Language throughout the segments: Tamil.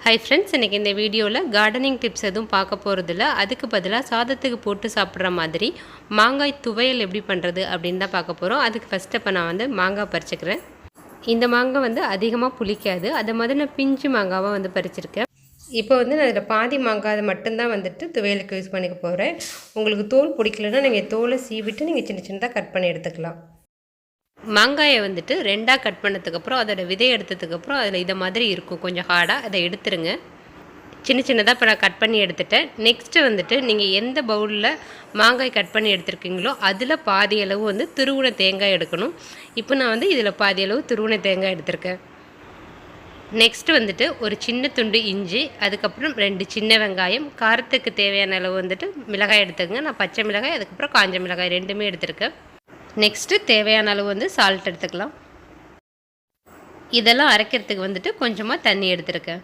ஹை ஃப்ரெண்ட்ஸ், இன்றைக்கி இந்த வீடியோவில் கார்டனிங் டிப்ஸ் எதுவும் பார்க்க போகிறதில்ல. அதுக்கு பதிலாக சாதத்துக்கு போட்டு சாப்பிட்ற மாதிரி மாங்காய் துவையல் எப்படி பண்ணுறது அப்படின்னு தான் பார்க்க போகிறோம். அதுக்கு ஃபஸ்ட்டு இப்போ நான் மாங்காய் பறிச்சுக்கிறேன். இந்த மாங்காய் அதிகமாக புளிக்காது. அதை மாதிரி நான் பிஞ்சு மாங்காவாக பறிச்சிருக்கேன். இப்போ நான் அதில் பாதி மாங்காய் மட்டும்தான் துவையலுக்கு யூஸ் பண்ணிக்க போகிறேன். உங்களுக்கு தோல் பிடிக்கலன்னா நீங்கள் தோலை சீவிட்டு நீங்கள் சின்ன சின்னதாக கட் பண்ணி எடுத்துக்கலாம். மாங்காயை ரெண்டாக கட் பண்ணதுக்கப்புறம் அதோட விதை எடுத்ததுக்கப்புறம் அதில் இதை மாதிரி இருக்கும், கொஞ்சம் ஹார்டாக. அதை எடுத்துருங்க. சின்ன சின்னதாக இப்போ நான் கட் பண்ணி எடுத்துட்டேன். நெக்ஸ்ட்டு நீங்கள் எந்த பவுலில் மாங்காய் கட் பண்ணி எடுத்துருக்கீங்களோ அதில் பாதி அளவு துருவின தேங்காய் எடுக்கணும். இப்போ நான் இதில் பாதி அளவு துருவின தேங்காய் எடுத்திருக்கேன். நெக்ஸ்ட்டு ஒரு சின்ன துண்டு இஞ்சி, அதுக்கப்புறம் 2 சின்ன வெங்காயம், காரத்துக்கு தேவையான அளவு மிளகாய் எடுத்துக்கங்க. நான் பச்சை மிளகாய் அதுக்கப்புறம் காஞ்ச மிளகாய் ரெண்டுமே எடுத்திருக்கேன். நெக்ஸ்ட்டு தேவையான அளவு சால்ட் எடுத்துக்கலாம். இதெல்லாம் அரைக்கிறதுக்கு கொஞ்சமாக தண்ணி எடுத்துருக்கேன்.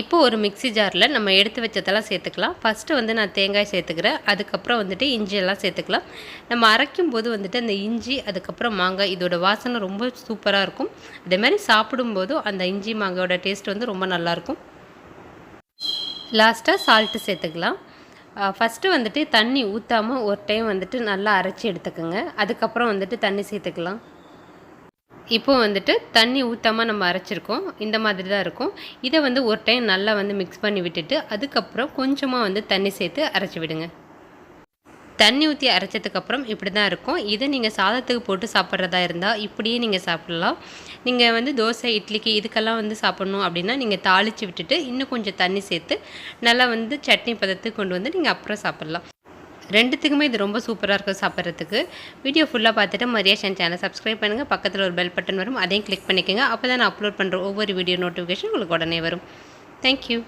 இப்போ ஒரு மிக்ஸி ஜாரில் நம்ம எடுத்து வச்சதெல்லாம் சேர்த்துக்கலாம். ஃபஸ்ட்டு நான் தேங்காய் சேர்த்துக்கிறேன். அதுக்கப்புறம் இஞ்சி எல்லாம் சேர்த்துக்கலாம். நம்ம அரைக்கும் போது அந்த இஞ்சி அதுக்கப்புறம் மாங்காய் இதோட வாசனை ரொம்ப சூப்பராக இருக்கும். அதே மாதிரி சாப்பிடும்போதும் அந்த இஞ்சி மாங்காயோட டேஸ்ட் ரொம்ப நல்லாயிருக்கும். லாஸ்ட்டாக சால்ட்டு சேர்த்துக்கலாம். ஃபஸ்ட்டு தண்ணி ஊற்றாமல் ஒரு டைம் நல்லா அரைச்சி எடுத்துக்கோங்க. அதுக்கப்புறம் தண்ணி சேர்த்துக்கலாம். இப்போது தண்ணி ஊற்றாமல் நம்ம அரைச்சிருக்கோம். இந்த மாதிரி தான் இருக்கும். இதை ஒரு டைம் நல்லா மிக்ஸ் பண்ணி விட்டுட்டு அதுக்கப்புறம் கொஞ்சமாக தண்ணி சேர்த்து அரைச்சி விடுங்க. தண்ணி ஊற்றி அரைச்சதுக்கப்புறம் இப்படி தான் இருக்கும். இதை நீங்கள் சாதத்துக்கு போட்டு சாப்பிட்றதா இருந்தால் இப்படியே நீங்கள் சாப்பிட்லாம். நீங்கள் தோசை இட்லிக்கு இதுக்கெல்லாம் சாப்பிட்ணும் அப்படின்னா நீங்கள் தாளித்து விட்டுட்டு இன்னும் கொஞ்சம் தண்ணி சேர்த்து நல்லா சட்னி பதத்துக்கு கொண்டு நீங்கள் அப்புறம் சாப்பிட்லாம். ரெண்டுத்துக்குமே இது ரொம்ப சூப்பராக இருக்கும் சாப்பிட்றதுக்கு. வீடியோ ஃபுல்லாக பார்த்துட்டு மரியாஷன் சேனலை சப்ஸ்கிரைப் பண்ணுங்கள். பக்கத்தில் ஒரு பெல் பட்டன் வரும், அதையும் கிளிக் பண்ணிக்கோங்க. அப்போ தான் நான் அப்லோட் பண்ணுற ஒவ்வொரு வீடியோ நோட்டிஃபிகேஷன் உங்களுக்கு உடனே வரும். தேங்க்யூ.